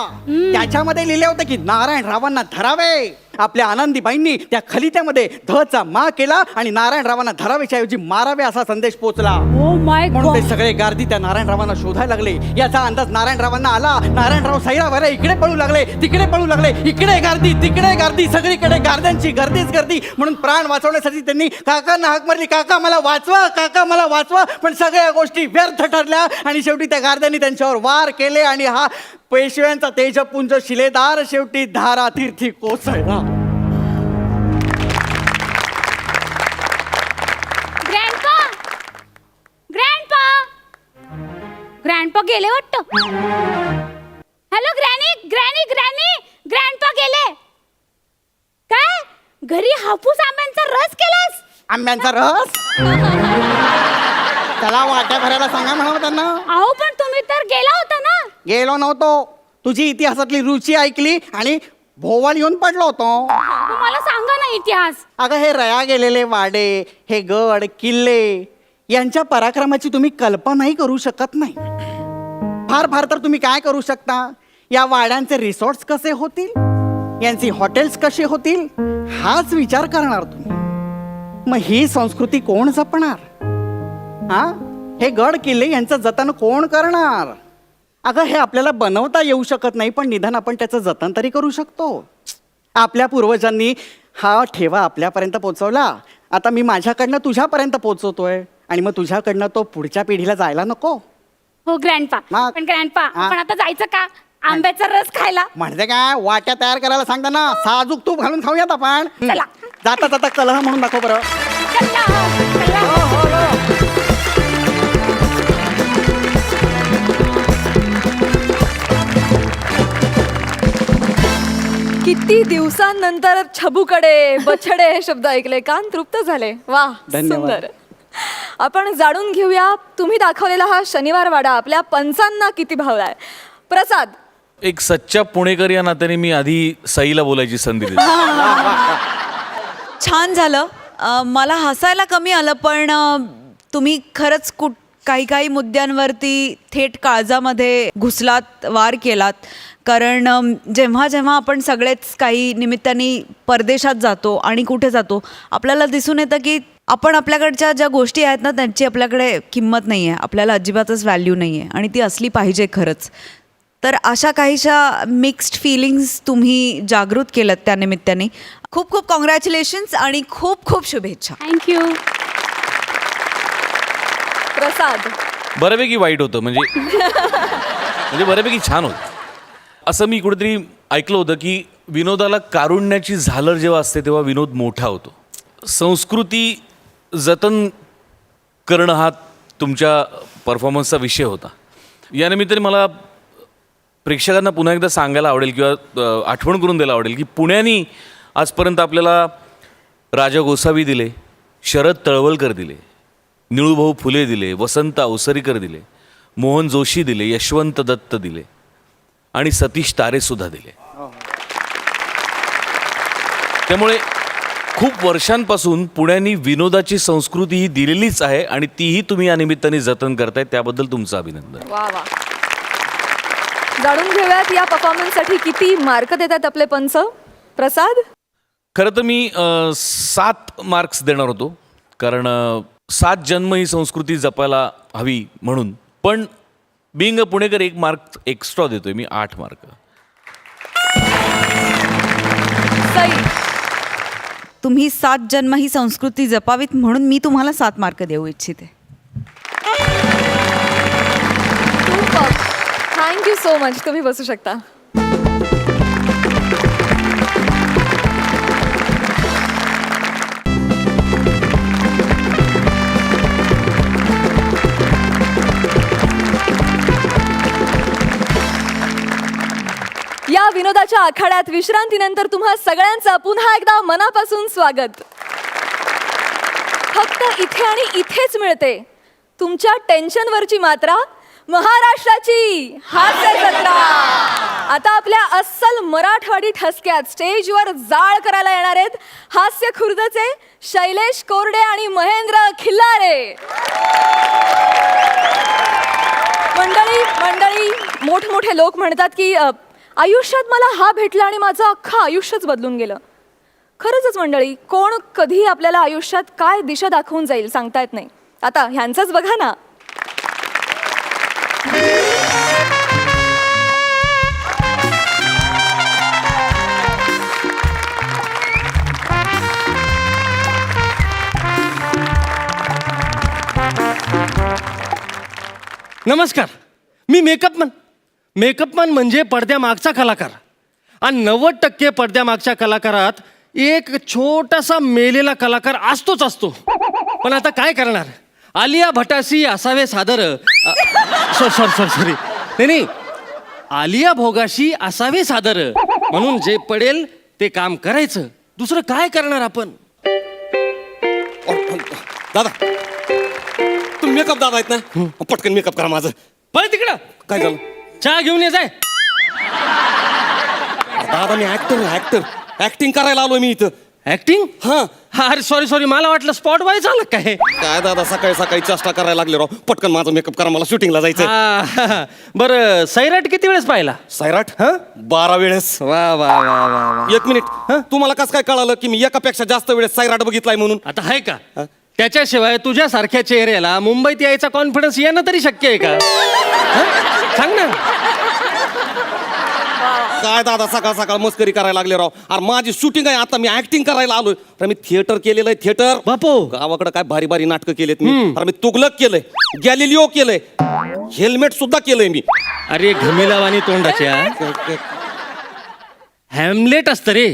त्याच्यामध्ये लिहिले होते की नारायणरावांना धरावे. आपल्या आनंदीबाईंनी त्या खलित्यामध्ये धचा मा केला आणि नारायणरावांना धरावेच्या ऐवजी मारावे असा संदेश पोचला. ओ माय म्हणून ते गॉड. सगळे गार्दी त्या नारायणरावांना शोधायला लागले. याचा अंदाज नारायणरावांना आला. नारायणराव सैरावाला इकडे पळू लागले, तिकडे पळू लागले, इकडे गार्दी तिकडे गार्दी, सगळीकडे गार्द्यांची गर्दीच गर्दी. म्हणून प्राण वाचवण्यासाठी त्यांनी काकांना हाक मारली, काका मला वाचवा, काका मला वाचवा. पण सगळ्या गोष्टी व्यर्थ ठरल्या आणि शेवटी त्या गार्द्यांनी त्यांच्यावर वार केले आणि हा पेशव्यांचा तेजपुंज शिलेदार शेवटी धारातीर्थी कोसळला. ग्रँडपा गेले वाटतं. Hello granny granny granny, grandpa गेले काय? घरी हापूस आंब्यांचा रस केलास? आंब्यांचा रस त्याला वाट्या भरायला सांगा म्हणावं त्यांना. अहो पण तुम्ही तर गेला होता ना. गेलो नव्हतो, तुझी इतिहासातली रुची ऐकली आणि भोवळ येऊन पडलो होतो. मला सांगा ना इतिहास. अगं हे रया गेलेले वाडे, हे गड किल्ले यांच्या पराक्रमाची तुम्ही कल्पनाही करू शकत नाही. फार फार तर तुम्ही काय करू शकता, या वाड्यांचे रिसॉर्ट्स कसे होतील, यांची हॉटेल्स कसे होतील हाच विचार करणार तुम्ही. मग ही संस्कृती कोण जपणार? हा, हे गड किल्ले यांचं जतन कोण करणार? अगं हे आपल्याला बनवता येऊ शकत नाही, पण निदान आपण त्याचं जतन तरी करू शकतो. आपल्या पूर्वजांनी हा ठेवा आपल्यापर्यंत पोचवला. आता मी माझ्याकडनं तुझ्यापर्यंत पोचवतोय आणि मग तुझ्याकडनं तो पुढच्या पिढीला जायला नको. हो ग्रँडपा. मग? पण ग्रँडपा हा? आपण आता जायचं का आंब्याचा रस खायला? म्हणजे काय, वाट्या तयार करायला सांगता ना, साजूक तूप घालून खाऊयात आपण. चला. जाता जाता कलह म्हणून दाखव बरं. चला, चला. किती दिवसांनंतर छबूकडे बछडे हे शब्द ऐकले, कान तृप्त झाले. वा, धन्यवाद. सुंदर. आपण जाणून घेऊया तुम्ही दाखवलेला हा शनिवार वाडा आपल्या पंचांना किती भावलाय. प्रसाद, एक सच्चा पुणेकर या नात्याने मी आधी सईला बोलायची संधी दिली. छान झालं. मला हसायला कमी आलं, पण तुम्ही खरंच काही काही मुद्द्यांवरती थेट काळजामध्ये घुसलात, वार केलात. कारण जेव्हा जेव्हा आपण सगळेच काही निमित्ताने परदेशात जातो आणि कुठे जातो, आपल्याला दिसून येतं की आपण आपल्याकडच्या ज्या गोष्टी आहेत ना त्यांची आपल्याकडे किंमत नाही आहे, आपल्याला अजिबातच व्हॅल्यू नाही आहे आणि ती असली पाहिजे खरंच. तर अशा काहीशा मिक्स्ड फिलिंग्स तुम्ही जागृत केलं त्या निमित्ताने. खूप खूप कॉंग्रॅच्युलेशन्स आणि खूप खूप शुभेच्छा. थँक्यू. प्रसाद, बऱ्यापैकी वाईट होतं, म्हणजे बऱ्यापैकी छान होतं. असं मी कुठेतरी ऐकलं होतं की विनोदाला कारुण्याची झालर जेव्हा असते तेव्हा विनोद मोठा होतो. संस्कृती जतन करणं हा तुमच्या परफॉर्मन्सचा विषय होता. या निमित्ताने मला प्रेक्षकांना पुन्हा एकदा सांगायला आवडेल किंवा आठवण करून द्यायला आवडेल की पुण्यानी आजपर्यंत आपल्याला राजा गोसावी दिले, शरद तळवलकर दिले, निळूभाऊ फुले दिले, वसंत अवसरीकर दिले, मोहन जोशी दिले, यशवंत दत्त दिले आणि सतीश तारेसुद्धा दिले. त्यामुळे खूप वर्षांपासून पुण्यानी विनोदाची संस्कृती ही दिलेलीच आहे आणि तीही तुम्ही या निमित्ताने जतन करताय, त्याबद्दल तुमचं अभिनंदन. वा वा. जाणून घेऊयात या परफॉर्मन्ससाठी किती मार्क देतात आपले पंच. प्रसाद, खरं तर मी 7 मार्क्स देणार होतो, कारण 7 जन्म ही संस्कृती जपायला हवी म्हणून. पण being a Punekar 1 mark extra देतोय मी, 8 मार्क. सई, तुम्ही 7 जन्म ही संस्कृती जपावीत म्हणून मी तुम्हाला 7 मार्क देऊ इच्छिते. Thank you so much. तुम्ही बसू शकता. या विनोदाच्या आखाड्यात विश्रांतीनंतर तुम्हा सगळ्यांचं पुन्हा एकदा मनापासून स्वागत. फक्त इथे आणि इथेच मिळते तुमच्या टेन्शनवरची मात्रा, महाराष्ट्राची हास्य जत्रा. आता आपल्या अस्सल मराठवाडी ठसक्यात स्टेजवर जाळ करायला येणार आहेत हास्य खुर्दचे शैलेश कोरडे आणि महेंद्र खिल्लारे. मंडळी मंडळी मोठमोठे लोक म्हणतात की आयुष्यात मला हा भेटला आणि माझं अख्खं आयुष्यच बदलून गेलं. खरंच मंडळी, कोण कधी आपल्याला आयुष्यात काय दिशा दाखवून जाईल सांगता येत नाही. आता ह्यांचंच बघा ना. नमस्कार, मी मेकअपमन म्हणजे पडद्यामागचा कलाकार. आणि 90% पडद्यामागच्या कलाकारात एक छोटासा मेलेला कलाकार असतो. पण आता काय करणार, आलिया भटाशी असावे सादर सॉरी नाही आलिया भोगाशी असावे सादर, म्हणून जे पडेल ते काम करायचं. दुसरं काय करणार आपण. दादा तुम्ही मेकअप दादा आहेत ना, पटकन मेकअप करा माझं. पळ तिकडं. काय झालं चहा घेऊन ये जाय. दादा मी ऍक्टर ऍक्टिंग करायला आलोय मी इथं. ऍक्टिंग. हा अरे सॉरी मला वाटलं स्पॉट बाय झालं काय. काय दादा सकाळी चेष्टा करायला लागले राव. पटकन माझं मेकअप करा, मला शूटिंगला जायचंय. बरं सैराट किती वेळेस पाहिला. सैराट 12 वेळेस. वा. एक मिनिट, तुम्हाला कसं काय कळालं की मी एकापेक्षा जास्त वेळेस सैराट बघितलाय म्हणून. आता आहे का. त्याच्याशिवाय तुझ्यासारख्या चेहऱ्याला मुंबईत यायचा कॉन्फिडन्स येणं तरी शक्य आहे का. सांग ना. काय दादा सकाळ मस्करी करायला लागले राव. अरे माझी शूटिंग आहे आता, मी ऍक्टिंग करायला आलोय. अरे मी थिएटर केलेलं आहे, थिएटर. बापू. गावाकडे काय भारी नाटकं केलेत मी. अरे मी तुगलक केलंय, गॅलिलिओ केलंय, हेल्मेट सुद्धा केलंय मी. अरे घमिलावानी तोंडाच्या हॅमलेट असतं रे,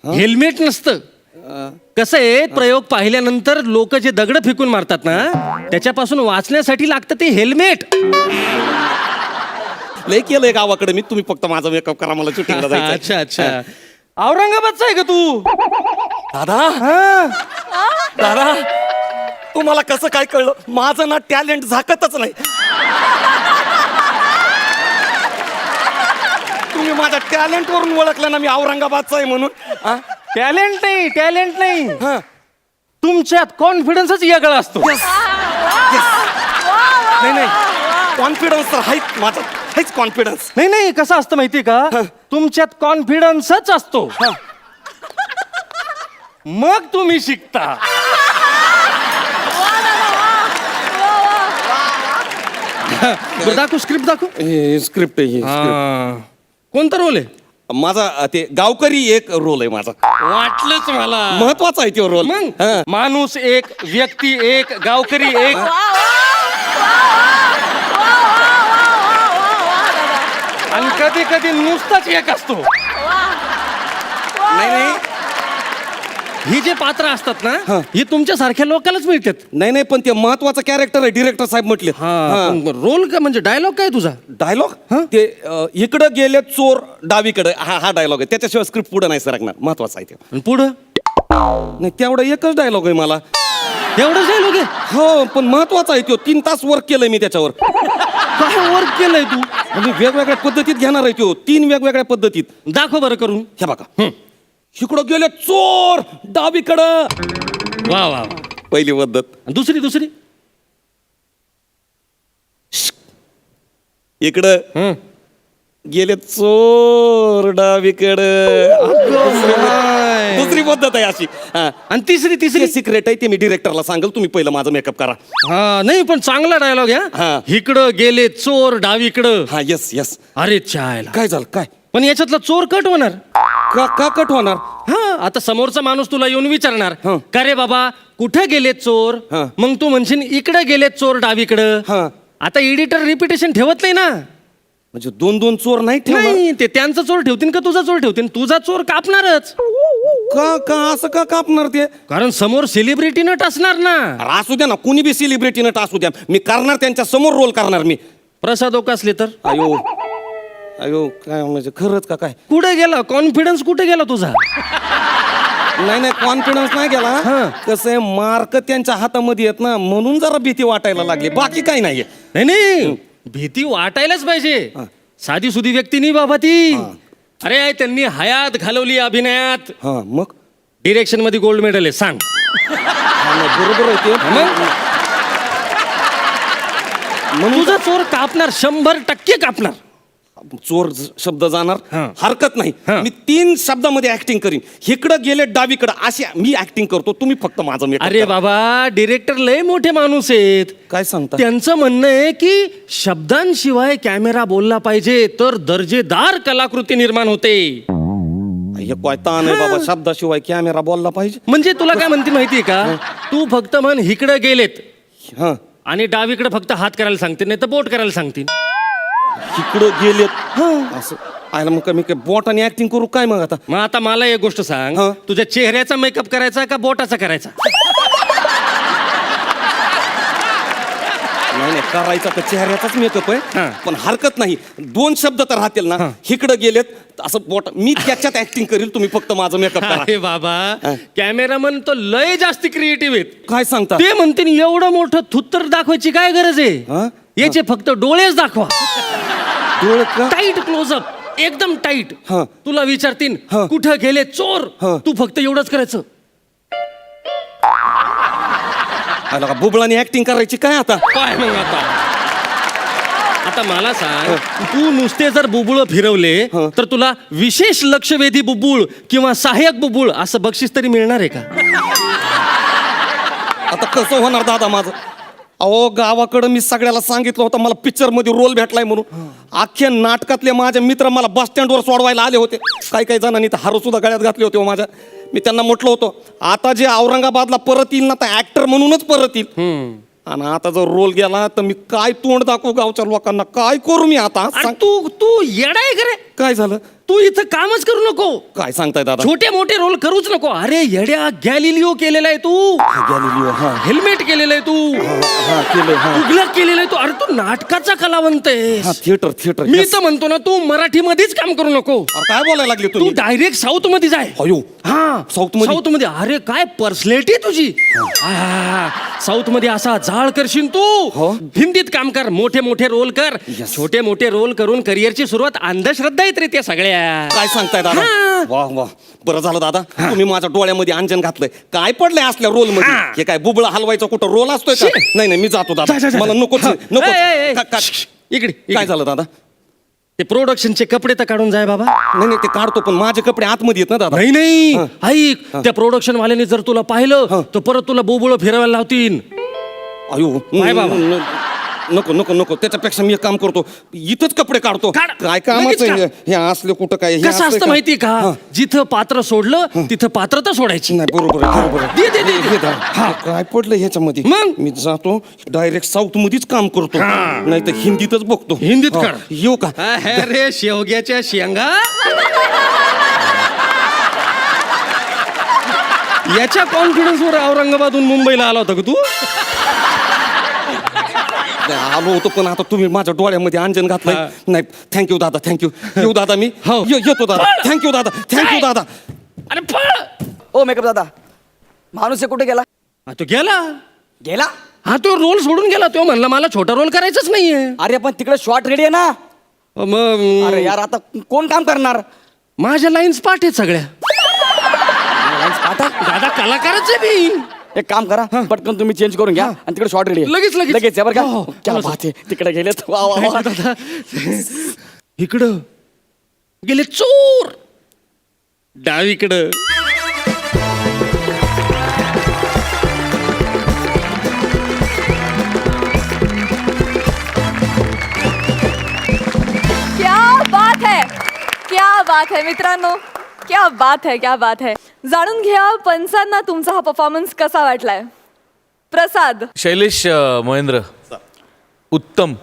हेल्मेट नसतं. कसं आहे, प्रयोग पाहिल्यानंतर लोक जे दगड फेकून मारतात ना, त्याच्यापासून वाचण्यासाठी लागतं ते हेल्मेट. लय केलंय गावाकडे मी. तुम्ही फक्त माझा मेकअप करा, मला शूटिंगला जायचं. अच्छा औरंगाबादचा आहे का तू. दादा तुम्हाला कसं काय कळलं. माझं ना टॅलेंट झाकतच नाही. तुम्ही माझ्या टॅलेंट वरून ओळखलं ना मी औरंगाबादचा आहे म्हणून. टॅलेंट नाही तुमच्यात कॉन्फिडन्सच वेगळा असतो. नाही कॉन्फिडन्स तर आहेच माझा, हेच कॉन्फिडन्स. नाही कसं असतं माहितीये का, तुमच्यात कॉन्फिडन्सच असतो, मग तुम्ही शिकता. दाखव स्क्रिप्ट दाखव. स्क्रिप्ट आहे कोणता रोल आहे. माझा ते गावकरी एक रोल आहे माझा. वाटलंच मला. महत्वाचा आहे तो रोल. मग माणूस एक, व्यक्ती एक, गावकरी एक. आणि कधी नुसताच एक असतो. नाही ही जे पात्र असतात ना, ही तुमच्या सारख्या लोकांनाच मिळतात. नाही पण ते महत्वाचं कॅरेक्टर आहे, डिरेक्टर साहेब म्हटले. रोल का म्हणजे डायलॉग काय तुझा. डायलॉग ते इकडं गेले चोर डावीकडे, हा डायलॉग आहे. त्याच्याशिवाय स्क्रिप्ट पुढे नाही सरकणार. महत्वाचा आहे ते. पुढं नाही तेवढा एकच डायलॉग आहे मला. एवढंच डायलॉग आहे. हो पण महत्वाचा आहे तो. 3 तास वर्क केलंय मी त्याच्यावर. काय वर्क केलंय तू. आणि वेगवेगळ्या पद्धतीत घेणार आहे तो. 3 वेगवेगळ्या पद्धतीत. दाखव बरं करून. हे बघा, इकडं गेले चोर डावीकडं. वा पहिली पद्धत. दुसरी इकडं गेले चोर डावीकडं. दुसरी पद्धत आहे अशी. आणि तिसरी सिक्रेट आहे ते मी डिरेक्टरला सांगेल. तुम्ही पहिलं माझं मेकअप करा. नाही पण चांगला डायलॉग हा. इकडं गेले चोर डावीकडं. हा येस. अरे चायला काय झालं काय. पण याच्यातला चोर कट होणार. का कट होणार. आता समोरचा माणूस तुला येऊन विचारणार, हं. का रे बाबा कुठे गेले चोर. हं. मग तू म्हणशील इकडे गेले चोर डावीकडं. हं. आता एडिटर रिपिटेशन ठेवत नाही ना. म्हणजे 2 चोर नाही ठेवणार. नाही ते त्यांचा चोर ठेवतील का तुझा चोर ठेवतील. तुझा चोर कापणारच. का असं का कापणार ते. कारण समोर सेलिब्रिटी नट असणार ना. अरे असू द्या ना, कुणी बी सेलिब्रिटी नट असू द्या, मी करणार त्यांच्या समोर रोल करणार मी. प्रसाद ओक असले तर. अयो काय म्हणजे खरंच का काय. कुठे गेला कॉन्फिडन्स, कुठे गेला तुझा. नाही कॉन्फिडन्स नाही गेला. कसं आहे, मार्क त्यांच्या हातामध्ये येत ना, म्हणून जरा भीती वाटायला लागली. बाकी काही नाहीये. नाही भीती वाटायलाच पाहिजे. साधी सुधी व्यक्ती नाही बाबा ती. अरे त्यांनी हयात घालवली अभिनयात. मग डिरेक्शन मध्ये गोल्ड मेडल आहे. सांग. बरोबर आहे ते. तुझा चोर कापणार, 100% कापणार. चोर शब्द जाणार हा. हरकत नाही. हा. मी 3 शब्दामध्ये ऍक्टिंग करीन. इकडं गेले डावीकडं अशी मी ऍक्टिंग करतो. तुम्ही फक्त माझं मेकअप अरे करा. बाबा, डिरेक्टर लय मोठे माणूस आहेत. काय सांगता? त्यांचं म्हणणं आहे की शब्दांशिवाय कॅमेरा बोलला पाहिजे तर दर्जेदार कलाकृती निर्माण होते. हे काय ताण आहे बाबा, शब्दाशिवाय कॅमेरा बोलला पाहिजे. म्हणजे तुला काय म्हणते माहितीये का, तू फक्त म्हण इकडं गेलेत हा, आणि डावीकडे फक्त हात करायला सांगते, नाही तर बोट करायला सांगतील. इकडं गेलेत असं आयला मग मी काय बोटाने ऍक्टिंग करू काय मग आता? मग आता मला एक गोष्ट सांग, हा. तुझ्या चेहऱ्याचा मेकअप करायचा का बोटाचा करायचा? नाही करायचा तर चेहऱ्याचाच मेकअप हा. आहे, पण हरकत नाही. 2 शब्द तर राहतील ना. इकडं गेलेत असं बोट मी त्याच्यात ऍक्टिंग करील, तुम्ही फक्त माझं मेकअप करा. अरे बाबा, कॅमेरामन तो लय जास्त क्रिएटिव्ह आहेत. काय सांगता? ते म्हणतील एवढं मोठं थुत्तर दाखवायची काय गरज हा? आहे, याचे फक्त डोळेच दाखवा. डोळे का? टाईट क्लोजअप, एकदम टाईट. हा. तुला विचारतील हा. कुठं गेले चोर, हा. तू फक्त एवढंच करायचं. आयला का बुबळाने ऍक्टिंग करायची काय आता? काय मग आता मला सांग, तू नुसते जर बुबुळ फिरवले तर तुला विशेष लक्षवेधी बुबुळ किंवा सहाय्यक बुबुळ असं बक्षीस तरी मिळणार आहे का? आता कसं होणार दादा माझं? अहो गावाकडं मी सगळ्याला सांगितलं होतं मला पिक्चर मध्ये रोल भेटलाय म्हणून. अख्ख्या नाटकातले माझे मित्र मला बस स्टँडवर सोडवायला आले होते. काही जणांनी तर हार सुद्धा गळ्यात घातले होते हो माझ्या. मी त्यांना म्हटलं होतं आता जे औरंगाबादला परत येईल ना तर ऍक्टर म्हणूनच परत येईल. आणि आता जर रोल गेला तर मी काय तोंड दाखवू गावच्या लोकांना? काय करू मी आता? अरे सांग. तू येडा आहे का रे? काय झालं? तू इथं कामच करू नको, काय सांगताय दादा? छोटे मोठे रोल करूच नको. अरे येड्या, गॅलिलिओ केलेला आहे तू, गॅलिलिओ, हा हेल्मेट केलेलं आहे तू, हा केलं, हा तुगलक केलेलं आहे तू. अरे तू नाटकाचा कलावंत हा आहेस. थिएटर मी तर म्हणतो ना, तू मराठीमध्येच काम करू नको. काय बोलायला लागले तू तुम्ही? डायरेक्ट साऊथ मध्ये जाय. अयो हा, साऊथ मध्ये? साऊथ मध्ये. अरे काय पर्सनॅलिटी तुझी. साऊथ मध्ये असा जाळ करशील तू. हो. हिंदीत काम कर, मोठे मोठे रोल कर. Yes. छोटे मोठे रोल करून करिअरची सुरुवात अंधश्रद्धा आहेत रे त्या सगळ्या. काय सांगताय दादा? हा. वाह वाह, बरं झालं दादा तुम्ही माझ्या डोळ्यामध्ये अंजन घातलंय. काय पडलंय असल्या रोल मध्ये? हा. हे काय बुबळा हलवायचा कुठं रोल असतोय का? नाही मी जातो दादा, जा. मला नकोच हा. नको. ए, ए, ए. इकडे काय झालं दादा? ते प्रोडक्शनचे कपडे तर काढून जाय बाबा. नाही ते काढतो, पण माझे कपडे आतमध्ये येत ना दादा. नाही ऐक, त्या प्रोडक्शन वाल्याने जर तुला पाहिलं तर परत तुला बोबुळ फिरवायला लावतील. अयो काय बाबा? नको त्याच्यापेक्षा मी एक काम करतो, इथंच कपडे काढतो. काढ. काय कामाचं लगेच आहे? हे असले कुठं काय? हे कसं असलंय असतं का? माहिती का, जिथं पात्र सोडलं तिथं पात्रता सोडायची. नाही बरोबर आहे. दे. हे धर. काय पडलं ह्याच्यामध्ये? मग? मी जातो डायरेक्ट साऊथ मध्येच काम करतो, नाही तर हिंदीतच बघतो. हिंदीत हा. कर. येऊ का? अरे शेवग्याच्या शेंगा, याच्या कॉन्फिडन्सवर औरंगाबादहून मुंबईला आला होता का तू? आलो होतो, पण आता तुम्ही माझ्या डोळ्यामध्ये अंजन घातलंय. हा. नाही थँक्यू दादा, थँक्यू. येऊ दादा मी. हो. येतो दादा. थँक्यू दादा, थँक्यू दादा. अरे पळ. ओ मेकअप दादा, माणूस हे कुठे गेला? हा, तो गेला. गेला? हा, तो रोल सोडून गेला. तो म्हणला मला छोटा रोल करायचाच नाहीये. अरे पण तिकडे शॉट रेडी आहे ना. मग अरे यार आता कोण काम करणार? माझ्या लाईन्स पाठ आहेत सगळ्या. आता दादा कलाकारच आहे मी. एक काम करा, पटकन तुम्ही चेंज करून घ्या आणि तिकडे शॉट रेडी लगेच. लगेच या बरं हो, का? क्या चला, बात आहे, तिकडे गेलेत. वा वा वा. दादा इकडं गेले चोर, डावीकडं. क्या बात है मित्रांनो, क्या बात है. जाणून घ्या पंचांना तुमचा हा परफॉर्मन्स कसा वाटलाय. प्रसाद. शैलेश महेंद्र, उत्तम.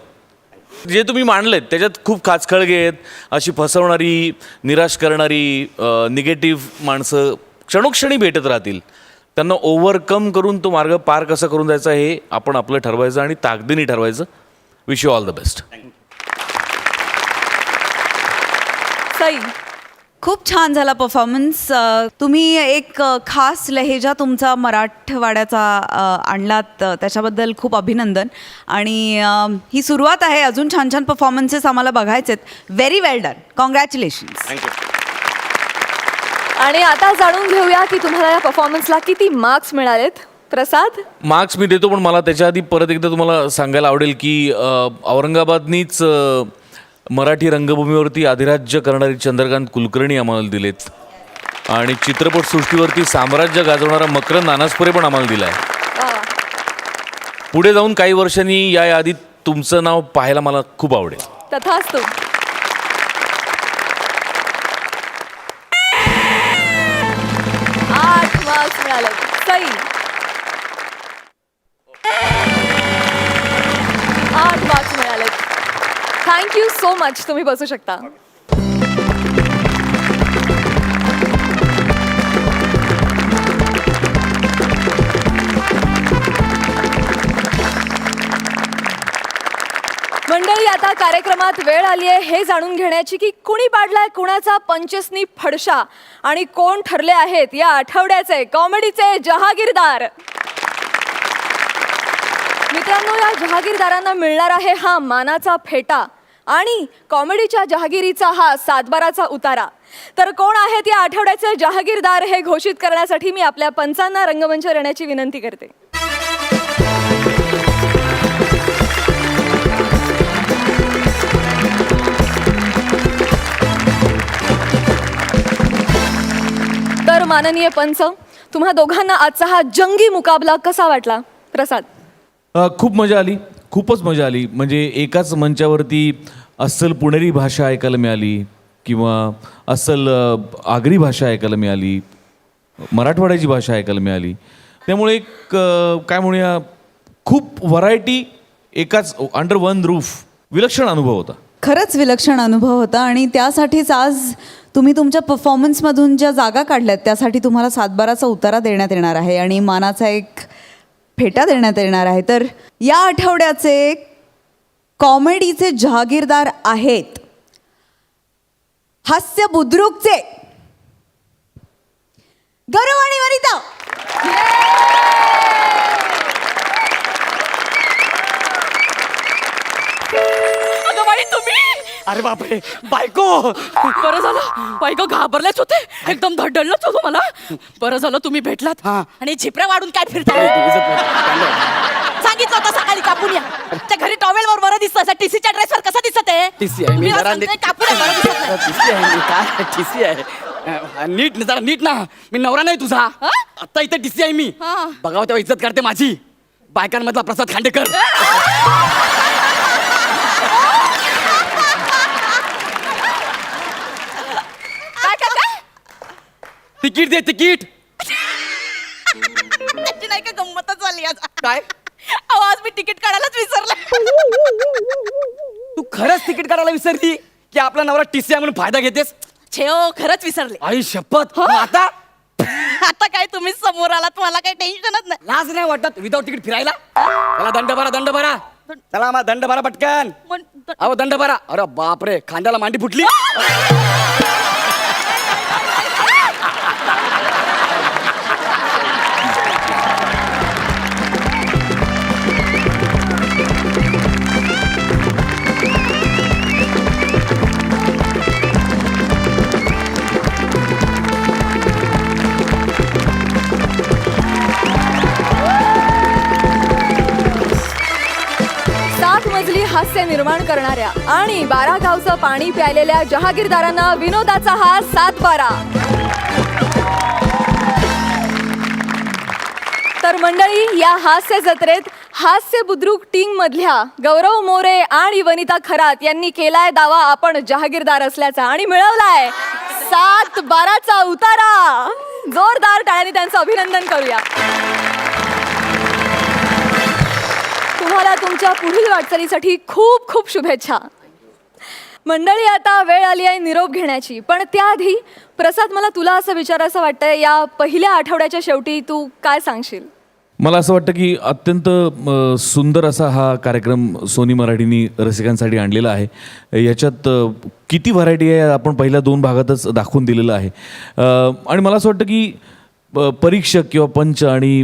जे तुम्ही मांडलेत त्याच्यात खूप खाचखळगे आहेत. अशी फसवणारी, निराश करणारी, निगेटिव्ह माणसं क्षणोक्षणी भेटत राहतील. त्यांना ओव्हरकम करून तो मार्ग पार कसा करून जायचा हे आपण आपलं ठरवायचं आणि ताकदीने ठरवायचं. Wish you all the best. Sai. खूप छान झाला परफॉर्मन्स. तुम्ही एक खास लहेजा तुमचा मराठवाड्याचा आणलात, त्याच्याबद्दल खूप अभिनंदन. आणि ही सुरुवात आहे, अजून छान छान परफॉर्मन्सेस आम्हाला बघायचे आहेत. व्हेरी वेल डन, कॉंग्रॅच्युलेशन्स. आणि आता जाणून घेऊया की तुम्हाला या परफॉर्मन्सला किती मार्क्स मिळालेत. प्रसाद. मार्क्स मी देतो, पण मला त्याच्या आधी परत एकदा तुम्हाला सांगायला आवडेल की औरंगाबादनीच मराठी रंगभूमीवरती अधिराज्य करणारी चंद्रकांत कुलकर्णी आम्हाला दिलेत आणि चित्रपटसृष्टीवरती साम्राज्य गाजवणारा मकरंद अनासपुरे पण आम्हाला दिला आहे. वा वा. पुढे जाऊन काही वर्षांनी या यादीत तुमचं नाव पाहायला मला खूप आवडेल. तथास्तु. आठ मार्क्स मिळाले. सई. 8 मार्क्स मिळाले. Thank you so much. तुम्ही बसू शकता. मंडळी, आता कार्यक्रमात वेळ आली आहे हे जाणून घेण्याची की कुणी पाडलाय कुणाचा पंचसनी फडशा आणि कोण ठरले आहेत या आठवड्याचे कॉमेडीचे जहागीरदार. मित्रांनो, या जहागीरदारांना मिळणार आहे हा मानाचा फेटा आणि कॉमेडीच्या जहागिरीचा हा सातबाराचा उतारा. तर कोण आहेत या आठवड्याचे जहागीरदार हे घोषित करण्यासाठी मी आपल्या पंचांना रंगमंचावर येण्याची विनंती करते. तर माननीय पंच, तुम्हा दोघांना आजचा हा जंगी मुकाबला कसा वाटला? प्रसाद. खूप मजा आली, खूपच मजा आली. म्हणजे एकाच मंचावरती अस्सल पुणेरी भाषा ऐकायला मिळाली किंवा अस्सल आगरी भाषा ऐकायला मिळाली, मराठवाड्याची भाषा ऐकायला मिळाली. त्यामुळे एक काय म्हणूया, खूप व्हरायटी एकाच अंडर वन रूफ. विलक्षण अनुभव होता. खरंच विलक्षण अनुभव होता आणि त्यासाठीच आज तुम्ही तुमच्या परफॉर्मन्समधून ज्या जागा काढल्यात त्यासाठी तुम्हाला सातबाराचा उतारा देण्यात येणार आहे आणि मानाचा एक फेटा देण्यात येणार आहे. तर या आठवड्याचे कॉमेडीचे जहागीरदार आहेत हास्य बुद्रुकचे गौरव आणि वनिता. तुम्ही अरे बापरे, बायको. बरं झालं, बायको घाबरलेच होते, एकदम धडधडलंच होतो मला. बरं झालं तुम्ही भेटलात हा. आणि झिपऱ्या वाढून काय फिरताय. सांगितलं होतं सकाळी कापून या. त्या घरी टॉवेल वर बरं दिसतं, टीसीच्या ड्रेसवर कसं दिसत आहे? टीसी आहे, मी तुम्ही जरा सांगताय कापून या, बरं दिसत नाही. टीसी आहे, मी काय टीसी आहे. नीट जरा नीट ना, मी नवरा नाही तुझा. आता इथे टीसी आहे मी. हा. बघावं तेव्हा इज्जत करते माझी. बायकांमधला प्रसाद खांडेकर. काय काय काय तिकीट दे, तिकीट. त्याची नाही का गंमतच झाली आज. काय? अहो, आज मी तिकीट काढायलाच विसरले. तू खरंच तिकीट काढायला विसरली की आपला नवरा टीसी आहे म्हणून फायदा घेतेस? छेओ, खरंच विसरले. आई शपथ. मग आता आता काय तुम्ही समोर आलात, मला काही टेन्शनच नाही. लाज नाही वाटत विदाऊट तिकीट फिरायला? चला दंड भरा, दंड भरा. चला मग दंड भरा पटकन. अहो दंड भरा. अरे बापरे, खांद्याला मांडी फुटली. मजली हास्य निर्माण करणाऱ्या आणि 12 गावचं पाणी प्यायलेल्या जहागीरदारांना विनोदाचा हा सातबारा. तर मंडळी, या हास्य जत्रेत हास्य बुद्रुक टीम मधल्या गौरव मोरे आणि वनिता खरात यांनी केलाय दावा आपण जहागीरदार असल्याचा आणि मिळवलाय सातबाराचा उतारा. जोरदार टाळ्यांनी त्यांचं अभिनंदन करूया. तुम्हाला तुमच्या पुढील वाटचालीसाठी खूप खूप शुभेच्छा. मंडळी, आता वेळ आली आहे निरोप घेण्याची, पण त्याआधी प्रसाद, मला तुला असं विचारायचं वाटतंय, या पहिल्या आठवड्याच्या शेवटी तू काय सांगशील? मला असं वाटतं की अत्यंत सुंदर असा हा कार्यक्रम सोनी मराठीनी रसिकांसाठी आणलेला आहे. याच्यात किती व्हरायटी आहे आपण पहिल्या 2 भागातच दाखवून दिलेलं आहे. आणि मला असं वाटतं की परीक्षक किंवा पंच आणि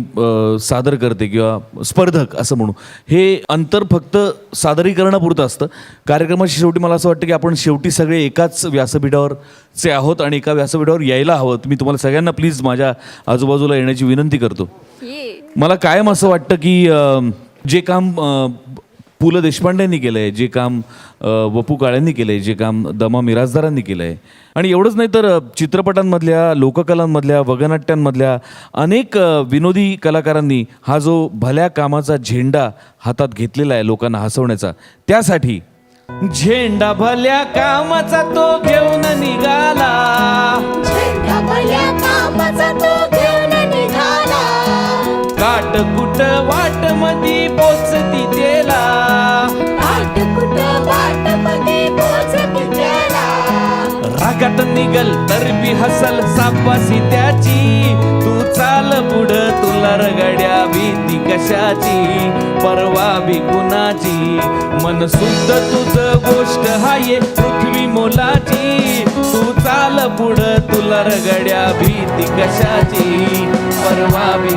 सादरकर्ते किंवा स्पर्धक असं म्हणू, हे अंतर फक्त सादरीकरणापुरतं असतं. कार्यक्रमाच्या शेवटी मला असं वाटतं की आपण शेवटी सगळे एकाच व्यासपीठावरचे आहोत आणि एका व्यासपीठावर यायला हवं. मी तुम्हाला सगळ्यांना प्लीज माझ्या आजूबाजूला येण्याची विनंती करतो. मला कायम असं वाटतं की जे काम पु ल देशपांडेंनी केलं आहे, जे काम वपू काळेंनी केलं आहे, जे काम दमा मिराजदारांनी केलं आहे, आणि एवढंच नाही तर चित्रपटांमधल्या, लोककलांमधल्या, वगनाट्यांमधल्या अनेक विनोदी कलाकारांनी हा जो भल्या कामाचा झेंडा हातात घेतलेला आहे लोकांना हसवण्याचा, त्यासाठी झेंडा भल्या कामाचा तो घेऊन निघाला, काट कुट वाट मधी पोचती तेला, रागात निघल तर बी हसल सापासी त्याची, तू चाल पुढं तुला रगड्या भीती कशाची, परवा बी कुणाची, मन शुद्ध तुझ गोष्ट हाये पृथ्वी मोलाची, तू चाल पुढं तुला रगड्या भीती कशाची, परवा बी